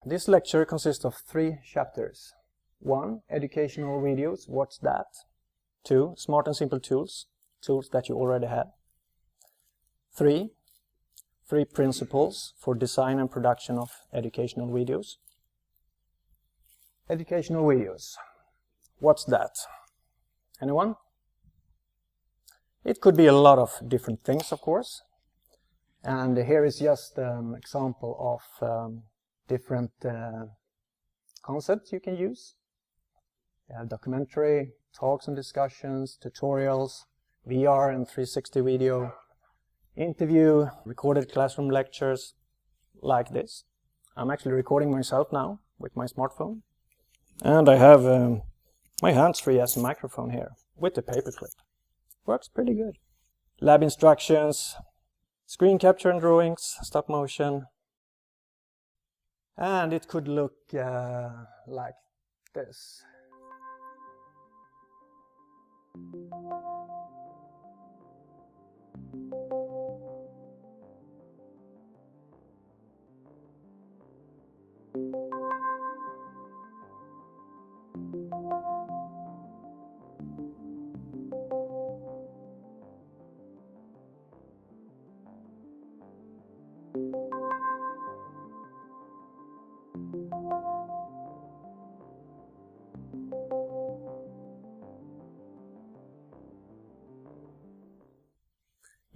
This lecture consists of 3 chapters. 1. Educational videos, what's that? 2. Smart and simple tools, tools that you already have. 3. 3 principles for design and production of educational videos. Educational videos, what's that? Anyone? It could be a lot of different things, of course. And here is just an example of different concepts you can use. You have documentary, talks and discussions, tutorials, VR and 360 video, interview, recorded classroom lectures, like this. I'm actually recording myself now with my smartphone. And I have my hands-free as a microphone here with the paperclip. Works pretty good. Lab instructions, screen capture and drawings, stop motion. And it could look like this.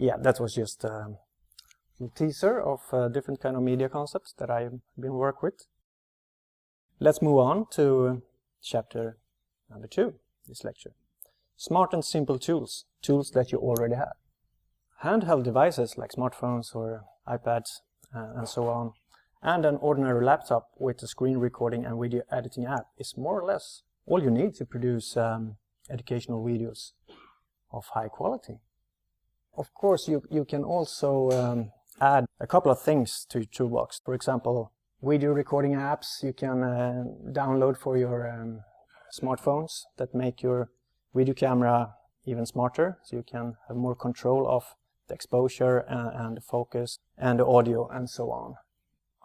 Yeah, that was just a little teaser of different kind of media concepts that I've been working with. Let's move on to chapter number 2, this lecture. Smart and simple tools, tools that you already have. Handheld devices like smartphones or iPads and so on, and an ordinary laptop with a screen recording and video editing app is more or less all you need to produce educational videos of high quality. Of course, you can also add a couple of things to your toolbox. For example, video recording apps you can download for your smartphones that make your video camera even smarter, so you can have more control of the exposure and the focus and the audio and so on.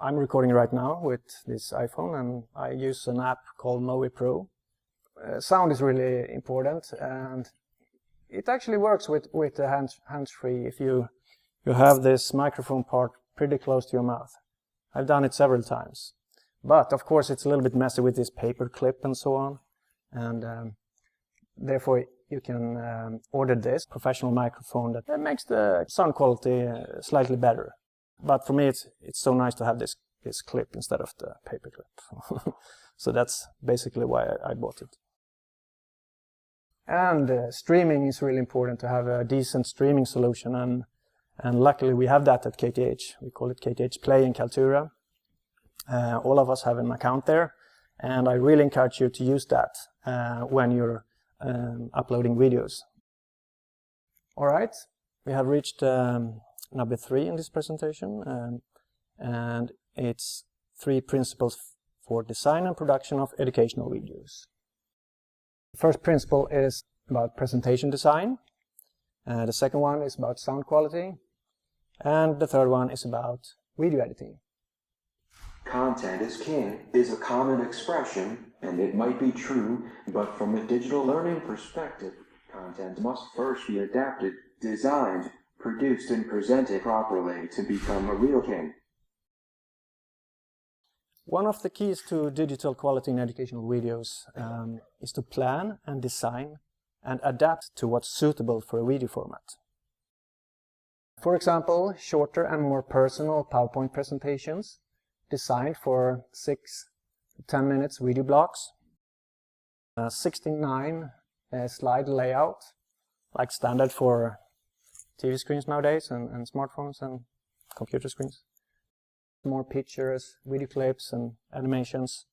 I'm recording right now with this iPhone and I use an app called Movi Pro. Sound is really important, and it actually works with the hands-free if you have this microphone part pretty close to your mouth. I've done it several times. But of course it's a little bit messy with this paper clip and so on. And therefore you can order this professional microphone that makes the sound quality slightly better. But for me it's so nice to have this clip instead of the paper clip. So that's basically why I bought it. And streaming is really important, to have a decent streaming solution, and luckily we have that at KTH. We call it KTH Play in Kaltura. All of us have an account there, and I really encourage you to use that when you're uploading videos. Alright, we have reached number 3 in this presentation, and it's 3 principles for design and production of educational videos. The first principle is about presentation design, the second one is about sound quality, and the third one is about video editing. Content is king is a common expression, and it might be true, but from a digital learning perspective, content must first be adapted, designed, produced, and presented properly to become a real king. One of the keys to digital quality in educational videos is to plan and design and adapt to what's suitable for a video format. For example, shorter and more personal PowerPoint presentations designed for 6 to 10 minutes video blocks, 69 slide layout, like standard for TV screens nowadays and smartphones and computer screens. More pictures, video clips and animations,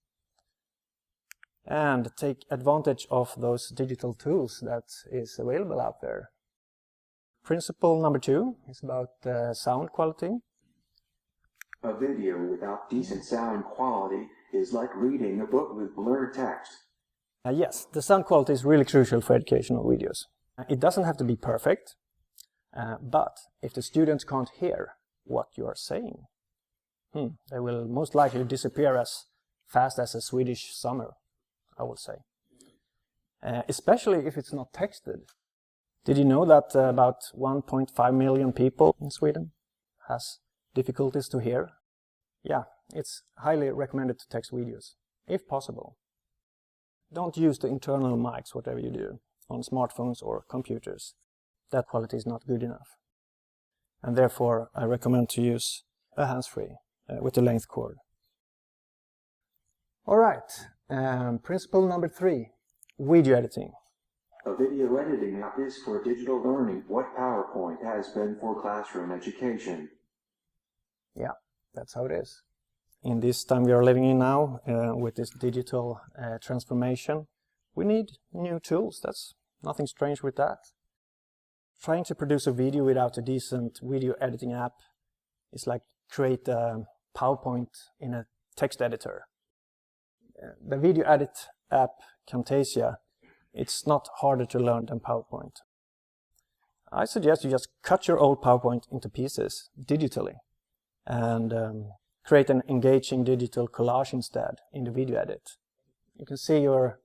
and take advantage of those digital tools that is available out there. Principle number 2 is about sound quality. A video without decent sound quality is like reading a book with blurred text. Yes, the sound quality is really crucial for educational videos. It doesn't have to be perfect, but if the students can't hear what you are saying, They will most likely disappear as fast as a Swedish summer, I would say. Especially if it's not texted. Did you know that about 1.5 million people in Sweden has difficulties to hear? Yeah, it's highly recommended to text videos, if possible. Don't use the internal mics, whatever you do, on smartphones or computers. That quality is not good enough. And therefore, I recommend to use a hands-free with a length cord. Alright, principle number 3, video editing. A video editing app is for digital learning what PowerPoint has been for classroom education. Yeah, that's how it is. In this time we are living in now, with this digital transformation, we need new tools. That's nothing strange with that. Trying to produce a video without a decent video editing app is like create a PowerPoint in a text editor. The video edit app Camtasia, it's not harder to learn than PowerPoint. I suggest you just cut your old PowerPoint into pieces digitally and create an engaging digital collage instead in the video edit. You can see your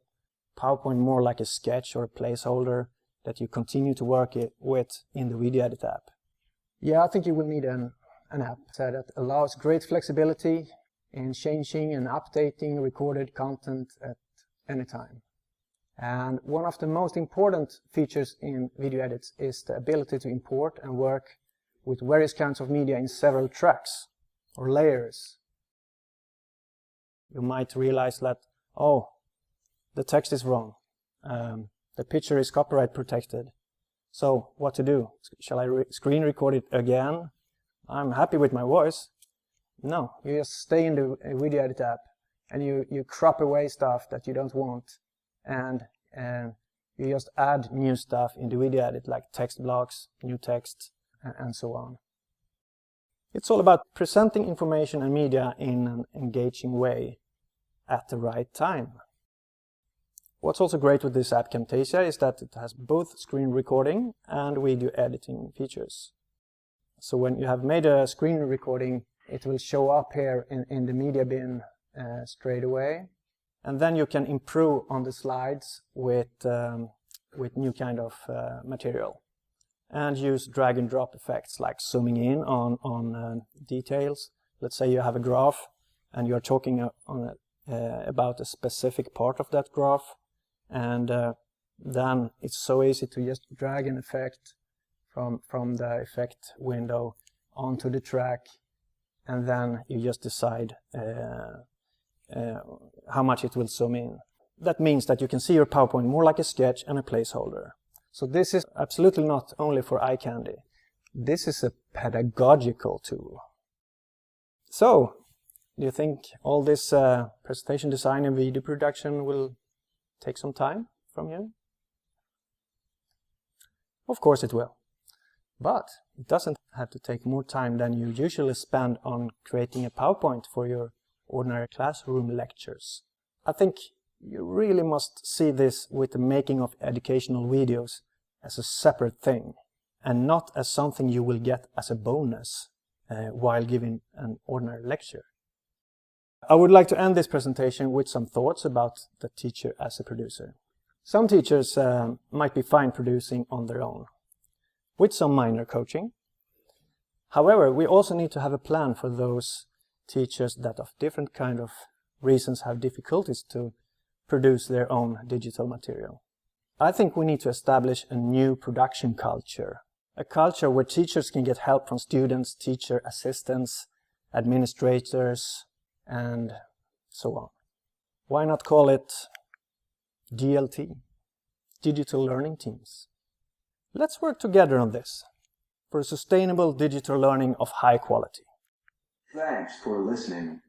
PowerPoint more like a sketch or a placeholder that you continue to work with in the video edit app. Yeah, I think you will need an app that allows great flexibility in changing and updating recorded content at any time. And one of the most important features in video edits is the ability to import and work with various kinds of media in several tracks or layers. You might realize that, oh, the text is wrong. The picture is copyright protected. So what to do? Shall I screen record it again? I'm happy with my voice. No, you just stay in the video edit app and you crop away stuff that you don't want, and you just add new stuff in the video edit like text blocks, new text, and so on. It's all about presenting information and media in an engaging way at the right time. What's also great with this app Camtasia is that it has both screen recording and video editing features. So when you have made a screen recording, it will show up here in the media bin straight away. And then you can improve on the slides with new kind of material. And use drag and drop effects like zooming in on details. Let's say you have a graph and you're talking about a specific part of that graph. And then it's so easy to just drag an effect from the effect window onto the track, and then you just decide how much it will zoom in. That means that you can see your PowerPoint more like a sketch and a placeholder. So this is absolutely not only for eye candy. This is a pedagogical tool. So, do you think all this presentation design and video production will take some time from you? Of course it will. But it doesn't have to take more time than you usually spend on creating a PowerPoint for your ordinary classroom lectures. I think you really must see this with the making of educational videos as a separate thing, and not as something you will get as a bonus while giving an ordinary lecture. I would like to end this presentation with some thoughts about the teacher as a producer. Some teachers might be fine producing on their own, with some minor coaching. However, we also need to have a plan for those teachers that of different kind of reasons have difficulties to produce their own digital material. I think we need to establish a new production culture, a culture where teachers can get help from students, teacher assistants, administrators, and so on. Why not call it DLT, Digital Learning Teams? Let's work together on this for sustainable digital learning of high quality. Thanks for listening.